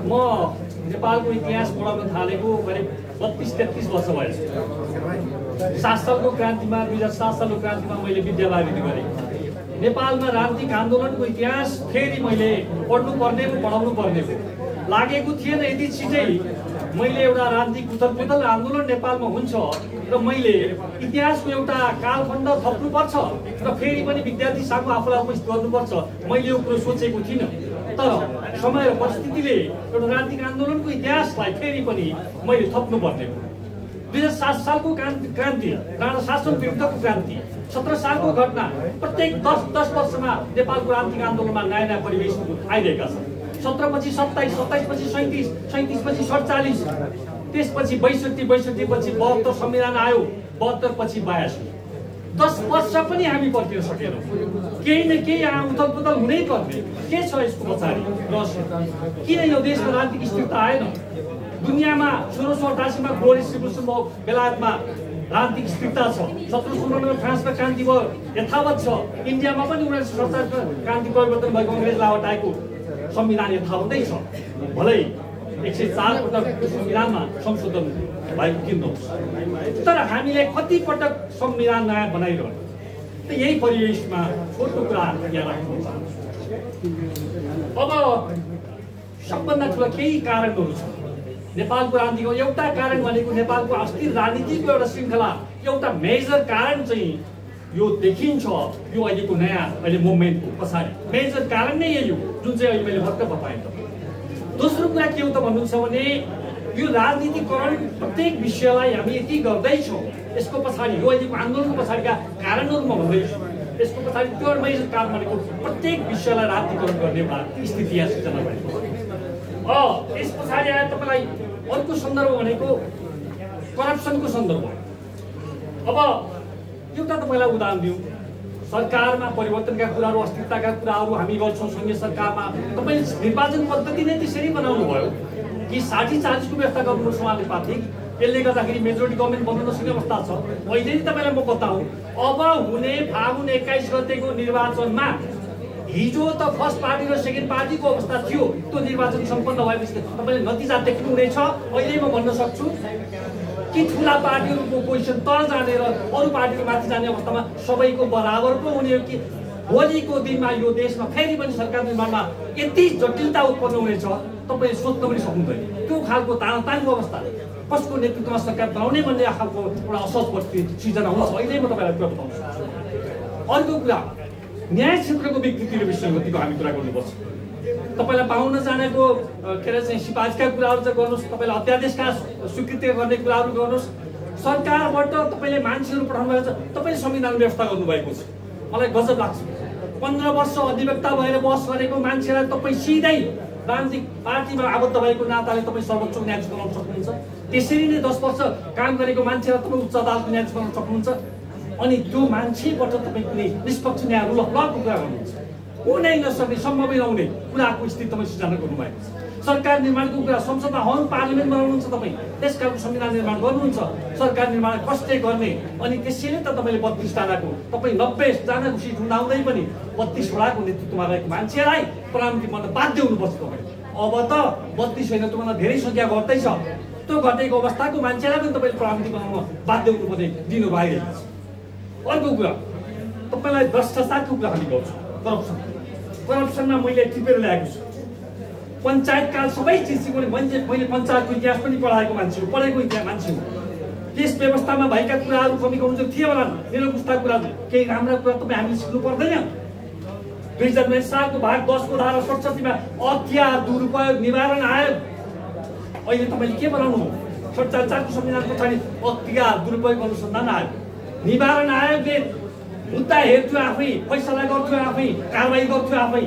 म नेपालको इतिहास पढाउन थालेको करिब 32-33 वर्ष भयो। 7 सालको क्रान्तिमा 2007 सालको क्रान्तिमा मैले विद्यावारिधि गरेँ। नेपालमा राजनीतिक आन्दोलनको इतिहास फेरि मैले पढ्नु पर्ने पढाउनु पर्ने लागेको थिएन। यदि छिटै मैले एउटा राजनीतिक उथलपुथल आन्दोलन नेपालमा हुन्छ र मैले इतिहासको एउटा कालखण्ड थप्नुपर्छ र फेरि पनि विद्यार्थी साथमा आफूलाई उपस्थित गर्नुपर्छ, मैले यो कुरो सोचेको थिइनँ। तर समय र परिस्थितिले एउटा राजनीतिक आन्दोलनको इतिहासलाई फेरि पनि मैले थप्नुपर्ने हो। 2007 सालको क्रान्ति, राणा शासन विरुद्धको क्रान्ति, 17 सालको घटना, प्रत्येक 10 वर्षमा नेपालको राजनीतिक आन्दोलनमा नयाँ नयाँ परिवेश आइरहेका छन्। 17 पछि 27, 27 पछि 37, 37 पछि 47, त्यसपछि 62, 62 पछि 72 संविधान आयो, 72 पछि 82। 10 वर्ष पनि हामी पर्खिन सकेनौँ। केही न केही उथलपुथल हुनै पर्ने के छ यसको पछाडि रहस्य? किन यो देशमा राजनीतिक स्थिरता आएन? दुनियाँमा 1688 मा ग्लोरियस रिभोल्युसन बेलायतमा राजनीतिक स्थिरता छ। 1799 फ्रान्समा क्रान्ति भयो, यथावत छ। इन्डियामा पनि 1947 क्रान्ति परिवर्तन भएको अङ्ग्रेजलाई हटाएको संविधान यथावतै छ। भलै 104 पटक संविधानमा संशोधन भएको किन्नुहोस्, तर हामीले कति पटक संविधान नयाँ बनाइरहनु? त यही परिवेशमा छोटो कुरा यहाँ राख्नु चाहन्छु। अब सबभन्दा ठुला केही कारणहरू छन् नेपालको राजनीतिको। एउटा कारण भनेको नेपालको अस्थिर राजनीतिको एउटा श्रृङ्खला, एउटा मेजर कारण चाहिँ यो देखिन्छ यो अहिलेको नयाँ मुभमेन्टको पछाडि। मेजर कारण नै यही हो जुन चाहिँ अहिले मैले भर्खर बताएँ। दोस्रो कुरा के हो त भन्नुहुन्छ भने यो राजनीतिकरण प्रत्येक विषयलाई हामी यति गर्दैछौँ, यसको पछाडि यो अहिलेको आन्दोलनको पछाडिका कारणहरू म भन्दैछु। यसको पछाडि त्यो मेजर कारण भनेको प्रत्येक विषयलाई राजनीतिकरण गर्ने एउटा स्थिति यहाँ सिर्जना भएको छ। यस पछाडि आएर तपाईँलाई अर्को सन्दर्भ भनेको करप्सनको सन्दर्भ हो। अब एउटा तपाईँलाई उदाहरण दिउँ, सरकारमा परिवर्तनका कुराहरू, अस्थिरताका कुराहरू हामी गर्छौँ सङ्घीय सरकारमा। तपाईँ निर्वाचन पद्धति नै त्यसरी बनाउनु भयो कि 60-40 को व्यवस्था गर्नु समानुपातिक, त्यसले गर्दाखेरि मेजोरिटी गभर्मेन्ट बन्नु नसक्ने अवस्था छ। अहिले नि तपाईँलाई म बताऊँ, अब हुने फागुन 21 गतेको निर्वाचनमा हिजो त फर्स्ट पार्टी र सेकेन्ड पार्टीको अवस्था थियो, त्यो निर्वाचन सम्पन्न भएपछि तपाईँले नतिजा देख्नुहुनेछ। अहिले म भन्न सक्छु कि ठुला पार्टीहरूको पोजिसन तल जाने र अरू पार्टीहरू माथि जाने अवस्थामा सबैको बराबर पो हुने हो कि भोलिको दिनमा यो देशमा फेरि पनि सरकार निर्माणमा यति जटिलता उत्पन्न हुनेछ तपाईँ सोच्न पनि सक्नुहुँदैन। त्यो खालको तानातानको अवस्था, कसको नेतृत्वमा सरकार बनाउने भन्ने खालको एउटा असहज परिस्थिति सिर्जना हुन्छ। अहिले म तपाईँलाई कुरा बताउन सक्छु। अर्को कुरा, न्याय क्षेत्रको विकृति र विसङ्गतिको हामी कुरा गर्नुपर्छ। तपाईँलाई पाउन जानेको के अरे चाहिँ सिफारिसका कुराहरू चाहिँ गर्नुहोस्, तपाईँले अध्यादेशका स्वीकृति गर्ने कुराहरू गर्नुहोस्। सरकारबाट तपाईँले मान्छेहरू पठाउनु भएको छ, तपाईँले संविधान व्यवस्था गर्नुभएको छ। मलाई गजब लाग्छ। 15 वर्ष अधिवक्ता भएर बहस गरेको मान्छेलाई तपाईँ सिधै राजनीतिक पार्टीमा आबद्ध भएको नाताले तपाईँ सर्वोच्च न्यायाधीश बनाउन सक्नुहुन्छ। त्यसरी नै 10 वर्ष काम गरेको मान्छेलाई तपाईँ उच्च अदालतको न्यायाधीश बनाउन सक्नुहुन्छ। अनि त्यो मान्छेबाट तपाईँ कुनै निष्पक्ष न्याय रुल अफ लको कुरा गर्नुहुन्छ। हुनै नसक्ने, सम्भवै नहुने कुराको स्थिति तपाईँ सृजना गर्नुभएको छ। सरकार निर्माणको कुरा, संसदमा हल पार्लिमेन्ट बनाउनुहुन्छ, तपाईँ त्यस खालको संविधान निर्माण गर्नुहुन्छ। सरकार निर्माण कसले गर्ने? अनि त्यसैले त तपाईँले 32 जनाको, तपाईँ 90 जनाको सिट हुँदाहुँदै पनि 32 वडाको नेतृत्वमा रहेको मान्छेलाई प्रधानमन्त्री बन्न बाध्य हुनुपर्छ तपाईँ। अब त 32 होइन, त्योभन्दा धेरै सङ्ख्या घट्दैछ। त्यो घटेको अवस्थाको मान्छेलाई पनि तपाईँले प्रधानमन्त्री बनाउन बाध्य हुनुपर्ने दिन भइरहेको छ। अर्को कुरा, तपाईँलाई भ्रष्टाचारको कुरा हामी गर्छौँ। करप्सनमा मैले टिपेर ल्याएको छु। पञ्चायतका सबै चिज सिकाउने मान्छे, मैले पञ्चायतको इतिहास पनि पढाएको मान्छे हो, पढेको इतिहास मान्छे हो। त्यस व्यवस्थामा भएका कुराहरू कमी कमजोर थिए होला, मेरो पुस्ता कुराहरू केही राम्रा कुरा तपाईँ हामीले सिक्नु पर्दैन। 2009 सालको भाग 10 को धारा 67 अख्तियार दुरुपयोग निवारण आयोग, अहिले तपाईँले के बनाउनु हो? 47 को संविधान पछाडि अख्तियार दुरुपयोग अनुसन्धान आयोग, निवारण आयोगले मुद्दा हेर्थ्यो आफै, फैसला गर्थ्यो आफै, कारवाही गर्थ्यो आफै,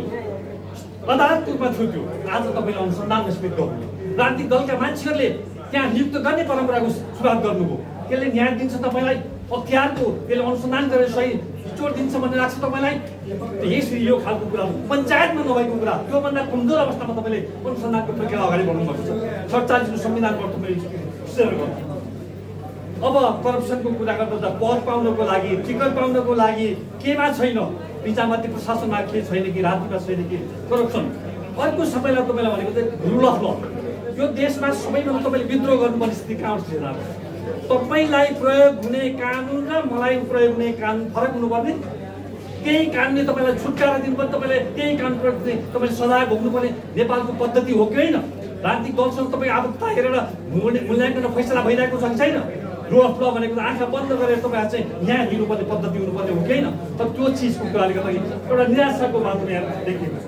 अदालतको रूपमा थियो। आज तपाईँले अनुसन्धानमा समेत गर्नु, राजनीतिक दलका मान्छेहरूले त्यहाँ नियुक्त गर्ने परम्पराको सुरुवात गर्नुभयो। त्यसले न्याय दिन्छ तपाईँलाई, अख्तियारको त्यसले अनुसन्धान गरेर सही निचोड दिन्छ भन्ने लाग्छ तपाईँलाई? यसरी यो खालको कुरा पञ्चायतमा नभएको कुरा, त्योभन्दा कमजोर अवस्थामा तपाईँले अनुसन्धानको प्रक्रिया अगाडि बढाउनु भएको छ। 47 को संविधानबाट तपाईँले सेयर गर्नु। अब करप्सनको कुरा गर्दा पद पाउनको लागि, टिकट पाउनको लागि केमा छैन? विचारमाथि प्रशासनमा के छैन कि राजनीतिमा छैन कि करप्सन? अर्को सबैलाई तपाईँलाई भनेको चाहिँ रुल अफ ल। यो देशमा सबैभन्दा तपाईँले विद्रोह गर्नुपर्ने स्थिति कहाँ आउँछ? तपाईँलाई प्रयोग हुने कानुन र मलाई प्रयोग हुने कानुन फरक हुनुपर्ने। त्यही कानुनले तपाईँलाई छुटकारा दिनुपर्ने, तपाईँले त्यही कानुन तपाईँले सजाय भोग्नुपर्ने नेपालको पद्धति हो कि होइन? राजनीतिक दलसँग तपाईँ आबद्धता हेरेर मूल्याङ्कन फैसला भइरहेको छ कि छैन? रुल अफ ल भनेको आँखा बन्द गरेर तपाईँहरू चाहिँ न्याय दिनुपर्ने पद्धति हुनुपर्ने हो कि होइन? तर त्यो चिजको कुराले गर्दाखेरि एउटा निराशाको बाटो यहाँ देखिएको छ।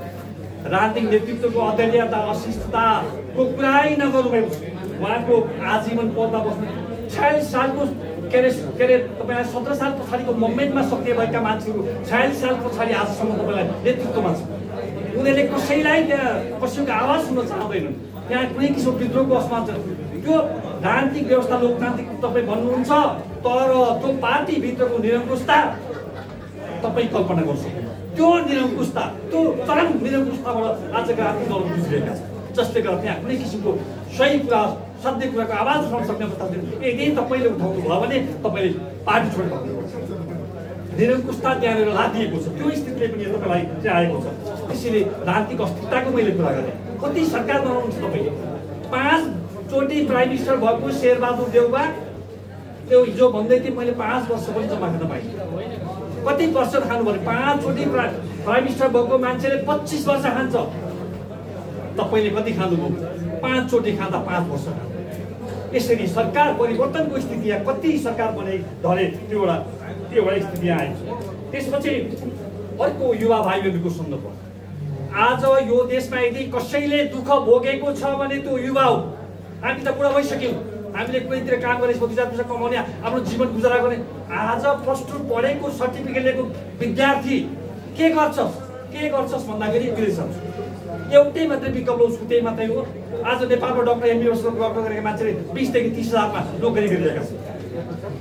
राजनीतिक नेतृत्वको अधैर्यता, अशिष्टताको कुरै नगर्नु भएको छ। उहाँको आजीवन पदमा बस्नु 46 सालको के अरे तपाईँलाई 17 साल पछाडिको मोमेन्टमा सक्रिय भएका मान्छेहरू 46 साल पछाडि आजसम्म तपाईँलाई नेतृत्वमा छ। उनीहरूले कसैलाई त्यहाँ कसैको आवाज सुन्न चाहँदैनन्। त्यहाँ कुनै किसिमको विद्रोहको असमान छ। त्यो राजनीतिक व्यवस्था लोकतान्त्रिक तपाईँ भन्नुहुन्छ, तर त्यो पार्टीभित्रको निरङ्कुशता तपाईँ कल्पना गर्नु सक्नुहुन्छ। त्यो निरङ्कुशता, त्यो चरम निरङ्कुशताबाट आजका राजनीतिक दलहरू गुज्रिएका छन्, जसले गर्दा त्यहाँ कुनै किसिमको सही कुरा, सत्य कुराको आवाज उठाउन सक्ने अवस्था छैन। यदि तपाईँले उठाउनु भयो भने तपाईँले पार्टी छोडेर निरङ्कुशता त्यहाँनिर लादिएको छ। त्यो स्थितिले पनि तपाईँलाई चाहिँ आएको छ। त्यसैले राजनीतिक अस्थिरताको मैले कुरा गरेँ। कति सरकार बनाउनुहुन्छ तपाईँले? 5 चोटि प्राइम मिनिस्टर भएको शेरबहादुर देउवा त्यो हिजो भन्दै थिएँ मैले 5 वर्ष पनि जम्मा गर्न पाएँ। कति वर्ष खानु पर्यो? 5 चोटि प्राइम मिनिस्टर भएको मान्छेले 25 वर्ष खान्छ। तपाईँले कति खानुभयो? 5 चोटि खाँदा 5 वर्ष खानु। यसरी सरकार परिवर्तनको स्थिति या कति सरकार बने धरे त्यो एउटा स्थिति आयो। त्यसपछि अर्को युवा भाइहरूको सन्दर्भ, आज यो देशमा यदि कसैले दुःख भोगेको छ भने त्यो युवा हो। हामी त बुढा भइसक्यौँ, हामीले कुनैतिर काम गरेर 2-4 पैसा कमाउने, आफ्नो जीवन गुजारा गर्ने। आज +2 पढेको सर्टिफिकेट लिएको विद्यार्थी के गर्छस् भन्दाखेरि इङ्ग्लिस एउटै मात्रै विकल्प उसको त्यही मात्रै हो। आज नेपालमा डक्टर एमबिबिएस डक्टर गरेका मान्छेले 20 देखि 30 हजारमा नोकरी गरिरहेका छन्।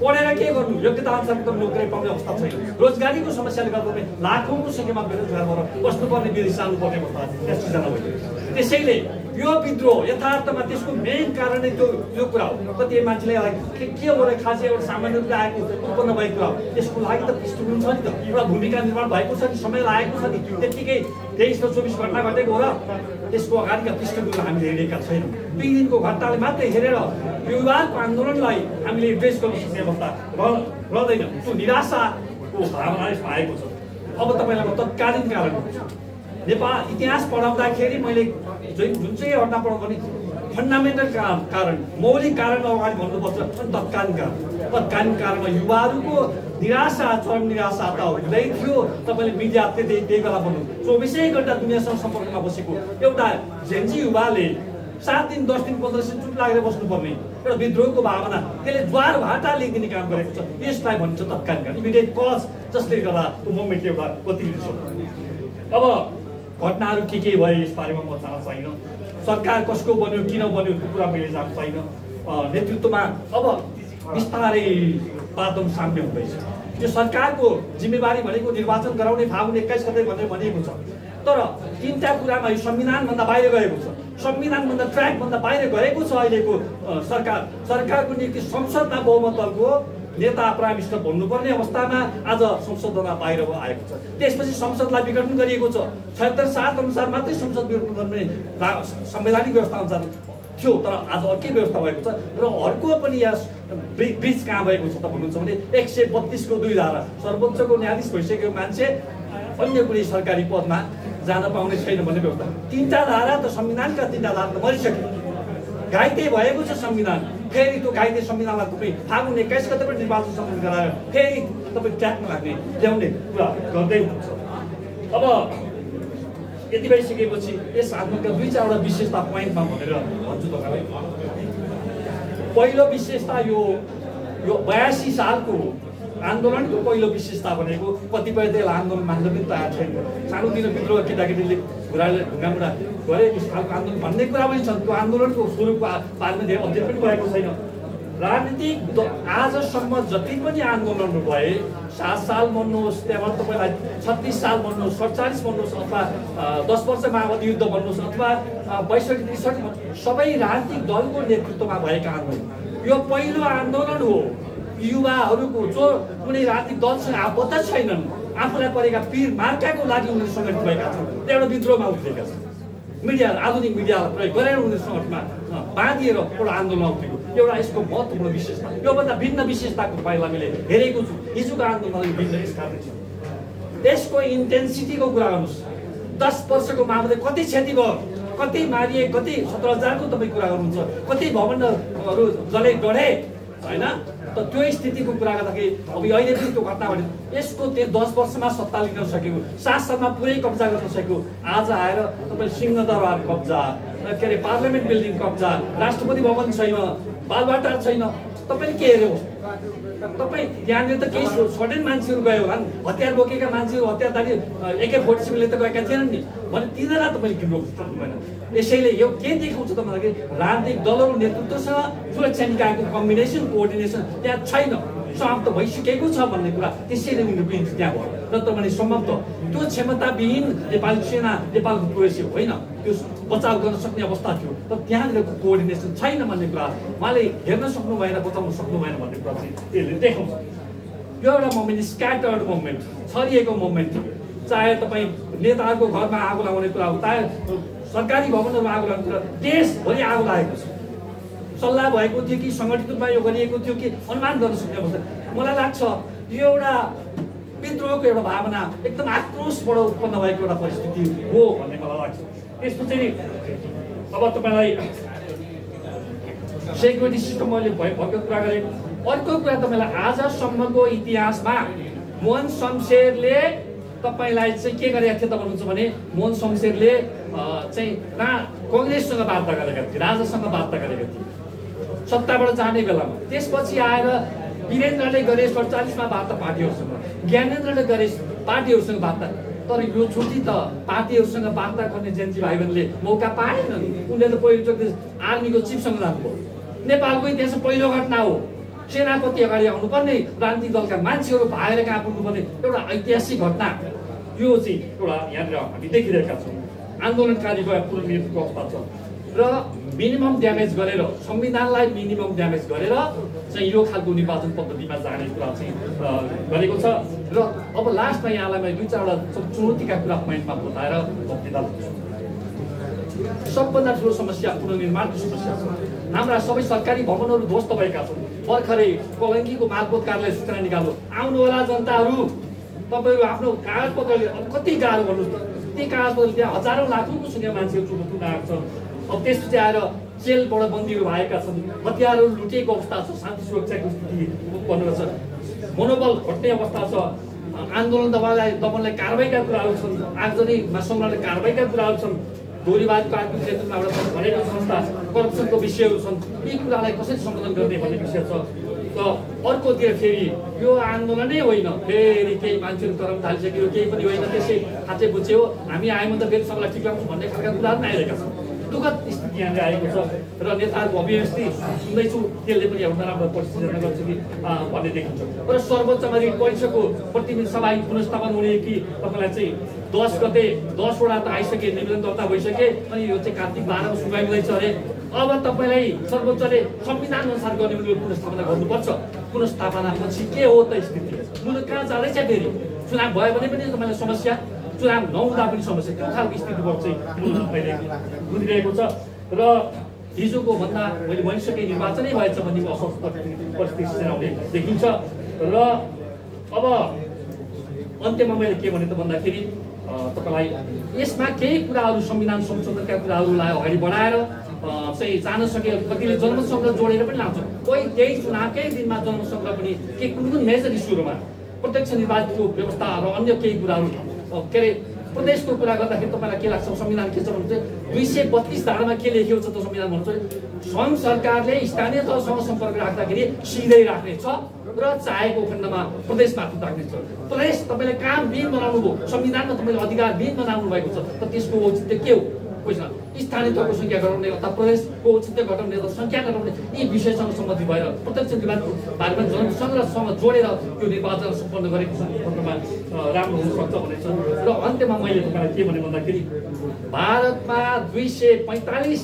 पढेर के गर्नु? योग्यता अनुसारको नोकरी पाउने अवस्था छैन। रोजगारीको समस्याले गर्दा लाखौँको सङ्ख्यामा बेरोजगार भएर बस्नुपर्ने विदेश जानुपर्ने अवस्था सृजना भयो। त्यसैले यो विद्रोह यथार्थमा त्यसको मेन कारण नै त्यो कुरा हो। कति मान्छेलाई के हो र खासै एउटा सामान्य रूपले आएको उत्पन्न भएको कुरा हो। त्यसको लागि त पृष्ठभूमि छ नि त, एउटा भूमिका निर्माण भएको छ नि, समय लागेको छ नि। त्यत्तिकै 23 र 24 घटना घटेको हो र त्यसको अगाडिका पृष्ठभूमि हामीले हेरेका छैनौँ। 2 दिनको घटनाले मात्रै हेरेर युवाको आन्दोलनलाई हामीले एड्रेस गर्न सक्ने अवस्था रहँदैन। त्यो निराशाको भावनाले आएको छ। अब तपाईँलाई म तत्कालीन कारण नेपाल इतिहास पढाउँदाखेरि मैले जुन चाहिँ घटना पढाउँ भने फन्डामेन्टल कारण, मौलिक कारण अगाडि भन्नुपर्छ। अनि तत्कालीन कारणमा युवाहरूको निराशा, चरम निराशा त हुँदै थियो। तपाईँले मिडिया त्यही बेला भन्नु 24 घण्टा दुनियाँसँग सम्पर्कमा बसेको एउटा झेन्जी युवाले 7 दिन 10 दिन 15 दिन चुप लागेर बस्नुपर्ने एउटा विद्रोहको भावना, त्यसले ज्वार भाटा ल्याइदिने काम गरेको छ। यसलाई भनिन्छ तत्कालीन कारण, इमिडिएट कज, जसले गर्दा त्यो मोमेन्ट एउटा गतिविधि छ। अब घटनाहरू के भए यसबारेमा म जान छैन। सरकार कसको बन्यो, किन बन्यो, त्यो कुरा मैले जान छैन। नेतृत्वमा अब बिस्तारै पातन साम्य हुँदैछ। यो सरकारको जिम्मेवारी भनेको निर्वाचन गराउने फागुन 21 गते भनेर भनिएको छ। तर 3टा कुरामा यो संविधानभन्दा बाहिर गएको छ। संविधानभन्दा ट्र्याकभन्दा बाहिर गएको छ अहिलेको सरकारको नियुक्ति संसदमा बहुमतको नेता प्राइम मिनिस्टर भन्नुपर्ने अवस्थामा आज संसदमा बाहिर आएको छ। त्यसपछि संसदलाई विघटन गरिएको छ। 76 अनुसार मात्रै संसद विघटन गर्ने संवैधानिक व्यवस्था अनुसार थियो, तर आज अर्कै व्यवस्था भएको छ। र अर्को पनि यहाँ ब्रिज कहाँ भएको छ त भन्नुहुन्छ भने 132 को 2 धारा, सर्वोच्चको न्यायाधीश भइसकेको मान्छे अन्य कुनै सरकारी पदमा जान पाउने छैन भन्ने व्यवस्था। 3टा धारा त संविधानका 3टा धारा त मरिसक्यो, घाइते भएको छ संविधान। फेरि त्यो घाइते संविधानलाई तपाईँ फागुन 21 गते पनि निर्वाचन सम्पन्न गराएर फेरि तपाईँ ट्र्याकमा लाग्ने ल्याउने कुरा गर्दै हुनुहुन्छ। अब यति भइसकेपछि यस आन्दोलनका 2-4वटा विशेषता पोइन्टमा भनेर भन्छु तपाईँलाई। पहिलो विशेषता यो 82 सालको आन्दोलनको पहिलो विशेषता भनेको कतिपय तेल आन्दोलन मान्न पनि तयार छैन। सानोतिनो विद्रोह केटाकेटीले ढुङ्गामुढा गरे त्यस खालको आन्दोलन भन्ने कुरा पनि छ। त्यो आन्दोलनको स्वरूपको बारेमा धेरै अध्ययन पनि भएको छैन। राजनीतिक आजसम्म जति पनि आन्दोलनहरू भए, 7 साल भन्नुहोस्, त्यहाँबाट तपाईँलाई 36 साल भन्नुहोस्, 47 भन्नुहोस्, अथवा 10 वर्ष माओवादी युद्ध भन्नुहोस्, अथवा 62-63 सबै राजनीतिक दलको नेतृत्वमा भएका आन्दोलन। यो पहिलो आन्दोलन हो युवाहरूको जो कुनै राजनीतिक दलसँग आबद्ध छैनन्, आफूलाई परेका पीर मार्काको लागि उनीहरू सङ्गठित भएका छन्, त्यो एउटा विद्रोहमा उत्रिएका छन्। मिडिया आधुनिक मिडियालाई प्रयोग गरेर उनीहरू सङ्गठनमा बाँधिएर एउटा आन्दोलन उठेको एउटा यसको महत्त्वपूर्ण विशेषता योभन्दा भिन्न विशेषताको तपाईँलाई मैले हेरेको छु हिजोको आन्दोलनले भिन्न यस कारण छ त्यसको इन्टेन्सिटीको कुरा गर्नुहोस् 10 वर्षको मामला कति क्षति भयो कति मारिए कति 17,000को तपाईँ कुरा गर्नुहुन्छ कति भवनहरू जले डढे होइन त त्यो स्थितिको कुरा गर्दाखेरि अब अहिले पनि त्यो घटना घट्यो यसको त्यो 10 वर्षमा सत्ता लिन सकेको 7 सालमा पुरै कब्जा गर्न सकेको आज आएर तपाईँ सिंहदरबार कब्जा के अरे पार्लियामेन्ट बिल्डिङ कब्जा राष्ट्रपति भवन छैन बालबाटार छैन तपाईँले के हेर्यो तपाईँ यहाँनिर त केही सडन मान्छेहरू गयो होला नि हतियार बोकेका मान्छेहरू हतियारधारी AK-47ले त गएका थिएनन् नि भने तिनीहरूलाई तपाईँले किन रोक्नु सक्नु भएन यसैले यो के देखाउँछ त भन्दाखेरि राजनीतिक दलहरू नेतृत्वसँग सुरक्षा निकायको कम्बिनेसन कोअर्डिनेसन त्यहाँ छैन समाप्त भइसकेको छ भन्ने कुरा त्यसैले उनीहरू पनि त्यहाँ भयो र तपाईँले सम्भवतः त्यो क्षमताविहीन नेपाली सेना नेपालको प्रवेश होइन त्यो बचाउ गर्न सक्ने अवस्था थियो तर त्यहाँनिरको कोअर्डिनेसन छैन भन्ने कुरा उहाँले हेर्न सक्नु भएन बचाउन सक्नु भएन भन्ने कुरा चाहिँ यसले देखाउँछ यो एउटा मोमेन्ट स्क्याटर्ड मोमेन्ट छरिएको मोमेन्ट चाहे तपाईँ नेताहरूको घरमा आगो लगाउने कुरा हो चाहे सरकारी भवनहरूमा आगो लगाउने कुरा देशभरि आगो लागेको छ सल्लाह भएको थियो कि सङ्गठित रूपमा यो गरिएको थियो कि अनुमान गर्न सक्ने अवस्था मलाई लाग्छ यो एउटा विद्रोहको एउटा भावना एकदम आक्रोशबाट उत्पन्न भएको एउटा परिस्थिति हो भन्ने मलाई लाग्छ त्यसपछि अब तपाईँलाई सेक्युरिटी सिस्टम मैले भएको कुरा गरेँ अर्को कुरा तपाईँलाई आजसम्मको इतिहासमा मोहन शमशेरले तपाईँलाई चाहिँ के गरेका थिए त भन्नुहुन्छ भने मोहन शमशेरले चाहिँ कङ्ग्रेससँग वार्ता गरेका थिए राजासँग वार्ता गरेका थिए सत्ताबाट जाने बेलामा त्यसपछि आएर वीरेन्द्रले गरे 47मा वार्ता पार्टीहरूसँग ज्ञानेन्द्रले गरे पार्टीहरूसँग वार्ता तर यो छुट्टी त पार्टीहरूसँग वार्ता गर्ने जेन्जी भाइ बहिनीले मौका पाएनन् उनले त पहिलोचोटि आर्मीको चिफसँग जानुभयो नेपालको इतिहासमा पहिलो घटना हो सेनापति अगाडि आउनुपर्ने राजनीतिक दलका मान्छेहरू भागेर कहाँ पुग्नुपर्ने एउटा ऐतिहासिक घटना यो चाहिँ एउटा यहाँनिर हामी देखिरहेका छौँ आन्दोलनकारीको पुनर्निर्माणको अवस्था छ र मिनिमम ड्यामेज गरेर संविधानलाई मिनिमम ड्यामेज गरेर चाहिँ यो खालको निर्वाचन पद्धतिमा जाने कुरा चाहिँ गरेको छ र अब लास्टमा यहाँलाई मैले 2-4वटा चुनौतीका कुरा पोइन्टमा बताएर बक्तिदा सबभन्दा ठुलो समस्या पुनर्निर्माणको समस्या छ हाम्रा सबै सरकारी भवनहरू ध्वस्त भएका छन् भर्खरै कलङ्कीको मालपोत कार्यालय सूचना निकाल्नु आउनुहोला जनताहरू तपाईँहरू आफ्नो कागजपत्रले अब कति गाह्रो गर्नुहोस् ती कागजपत्र त्यहाँ हजारौँ लाखौँको सङ्ख्या मान्छेहरू चुनाव आएको छ अब त्यसपछि आएर जेलबाट बन्दीहरू भएका छन् हतियारहरू लुटेको अवस्था छ शान्ति सुरक्षाको स्थिति उत्पन्न छ मनोबल घट्ने अवस्था छ आन्दोलन दमनलाई कारबाहीका कुराहरू छन् आगजनीमा संग्रहले कारबाहीका कुराहरू छन् गोलीबारीको आर्थिक क्षेत्रमा एउटा भनेको संस्था करप्सनको विषयहरू छन् यी कुरालाई कसरी सम्बोधन गर्ने भन्ने विषय छ र अर्कोतिर फेरि यो आन्दोलनै होइन फेरि केही मान्छेहरू तरम थालिसक्यो केही पनि होइन त्यसै खाँचे बुझ्यो हामी आयौँ त फेरि सबैलाई ठिक लाग्छ भन्ने खालका कुराहरू पनि आइरहेका छन् दुःखद स्थिति यहाँनिर आएको छ र नेताहरूको अभिव्यक्ति सुन्दैछु त्यसले पनि एउटा नराम्रो परिस्थिति गर्छ कि भन्ने देखिन्छ र सर्वोच्चमा रिट परिषदको प्रतिनिधि सभा पुनर्स्थापन हुने कि तपाईँलाई चाहिँ 10 गते 10वटा त आइसके निवेदन दर्ता भइसके अनि यो चाहिँ कार्तिक 12मा सुनवाई हुँदैछ अरे अब तपाईँलाई सर्वोच्चले संविधान अनुसार गर्ने पुनर्स्थापना गर्नुपर्छ पुनर्स्थापना पछि के हो त स्थिति मुलुक कहाँ जाँदैछ फेरि चुनाव भयो भने पनि तपाईँलाई समस्या चुनाव नहुँदा पनि समस्या त्यो खालको स्थितिबाट चाहिँ अहिले गुज्रिरहेको छ र हिजोको भन्दा मैले भनिसकेँ निर्वाचनै भएछ भन्ने अस्वस्थ परिस्थिति आउने देखिन्छ र अब अन्त्यमा मैले के भने त भन्दाखेरि तपाईँलाई यसमा केही कुराहरू संविधान संशोधनका कुराहरूलाई अगाडि बढाएर चाहिँ जान सके कतिले जनमतसँग जोडेर पनि लाउँछ कोही त्यही चुनावकै दिनमा जनमतसँग पनि केही कुन मेजर इस्युहरूमा प्रत्यक्ष निर्वाचनको व्यवस्था र अन्य केही कुराहरू के अरे प्रदेशको कुरा गर्दाखेरि तपाईँलाई के लाग्छ संविधान के छ भने चाहिँ 232 धारामा के लेखिएको छ त संविधान भन्छ सङ्घ सरकारले स्थानीय तहसँग सम्पर्क राख्दाखेरि सिधै राख्नेछ र चाहेको खण्डमा प्रदेश मार्फत राख्नेछ प्रदेश तपाईँले काम विहीन बनाउनु भयो संविधानमा तपाईँले अधिकार विहीन बनाउनु भएको छ त त्यसको औचित्य के हो बुझ्न स्थानीय तहको सङ्ख्या घटाउने अथवा प्रदेशको औचित्य घटाउने अथवा सङ्ख्या घटाउने यी विषयसँग सम्बन्धित भएर प्रत्यक्ष निर्वाचन बारेमा जनसङ्ग्रहसँग जोडेर यो निर्वाचन सम्पन्न गरेको सम्बन्धमा राम्रो हुनसक्छ भन्ने छ र अन्त्यमा मैले तपाईँलाई के भने भन्दाखेरि भारतमा 545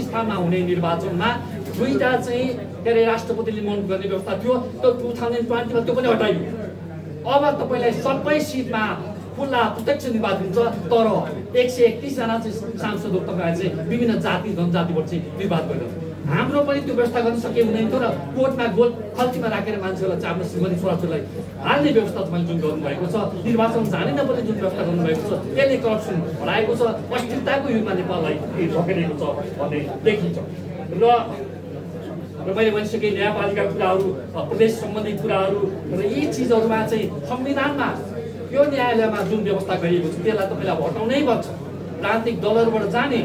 स्थानमा हुने निर्वाचनमा 2टा चाहिँ के अरे राष्ट्रपतिले मनोनयन गर्ने व्यवस्था थियो त्यो 2020मा त्यो पनि हटाइयो अब तपाईँलाई सबै सिटमा खुल्ला प्रत्यक्ष निर्वाचन हुन्छ तर 131 जना चाहिँ सांसदहरू तपाईँ चाहिँ विभिन्न जाति जनजातिबाट चाहिँ निर्वाचन गरिन्छ हाम्रो पनि त्यो व्यवस्था गर्न सके हुँदैन थियो र कोर्टमा गोल खल्तीमा राखेर मान्छेहरूलाई चाहिँ आफ्नो श्रीमती छोराछोरीलाई हाल्ने व्यवस्था तपाईँले जुन गर्नुभएको छ निर्वाचन जानै नपर्ने जुन व्यवस्था गर्नुभएको छ त्यसले करप्सन बढाएको छ अस्थिरताको युगमा नेपाललाई धकेलेको छ भन्ने देखिन्छ र मैले भनिसकेँ न्यायपालिकाको कुराहरू प्रदेश सम्बन्धी कुराहरू र यी चिजहरूमा चाहिँ संविधानमा यो न्यायालयमा जुन व्यवस्था गरिएको छ त्यसलाई तपाईँलाई हटाउनै पर्छ राजनीतिक दलहरूबाट जाने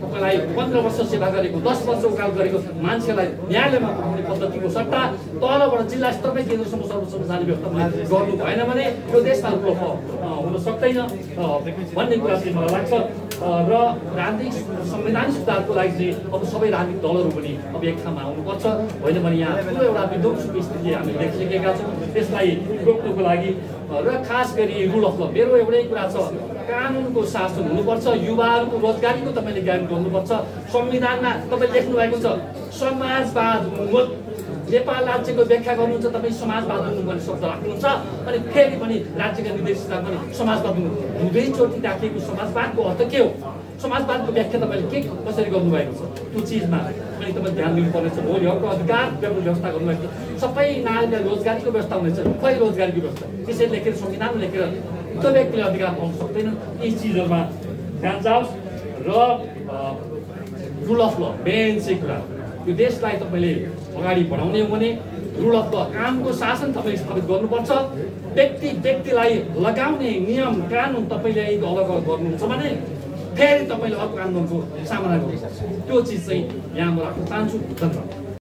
तपाईँलाई 15 वर्ष सेवा गरेको 10 वर्ष उकाल गरेको मान्छेलाई न्यायालयमा पठाउने पद्धतिको सट्टा तलबाट जिल्ला स्तरमै केन्द्रसम्म सर्वोच्चमा जाने व्यवस्था गर्नु भएन भने यो देशमा हुन सक्दैन भन्ने कुरा चाहिँ मलाई लाग्छ र राजनीतिक संवैधानिक सुधारको लागि चाहिँ अब सबै राजनीतिक दलहरू पनि अब एक ठाउँमा आउनुपर्छ होइन भने यहाँ ठुलो एउटा विध्वंसको स्थिति हामीले देखिसकेका छौँ त्यसलाई रोक्नुको लागि र खास गरी रुल अफ ल मेरो एउटै कुरा छ कानुनको शासन हुनुपर्छ युवाहरूको रोजगारीको तपाईँले ज्ञान गर्नुपर्छ संविधानमा तपाईँले लेख्नु भएको छ समाजवाद नेपाल राज्यको व्याख्या गर्नुहुन्छ तपाईँ समाजवाद भन्ने शब्द राख्नुहुन्छ अनि फेरि पनि राज्यका निर्देशिका पनि समाजवाद दुवैचोटि राखिएको समाजवादको अर्थ के हो समाजवादको व्याख्या तपाईँले के कसरी गर्नुभएको छ त्यो चिजमा पनि तपाईँले ध्यान दिनुपर्नेछ भोलि अर्को अधिकार व्यवस्था गर्नुभएको छ सबै नागरिकलाई रोजगारीको व्यवस्था हुनेछ खै रोजगारीको व्यवस्था त्यसरी लेखेर संविधान लेखेर त्यो व्यक्तिले अधिकार पाउन सक्दैन यी चिजहरूमा ध्यान जाओस् र रुल अफ ल मेन चाहिँ कुरा यो देशलाई तपाईँले अगाडि बढाउने हो भने रुल अफ ल कामको शासन तपाईँले स्थापित गर्नुपर्छ व्यक्तिलाई लगाउने नियम कानुन तपाईँले अलग गर्नुहुन्छ भने फेरि तपाईँले अर्को आन्दोलनको सामना गर्नुपर्छ त्यो चिज चाहिँ यहाँ म राख्न चाहन्छु धन्यवाद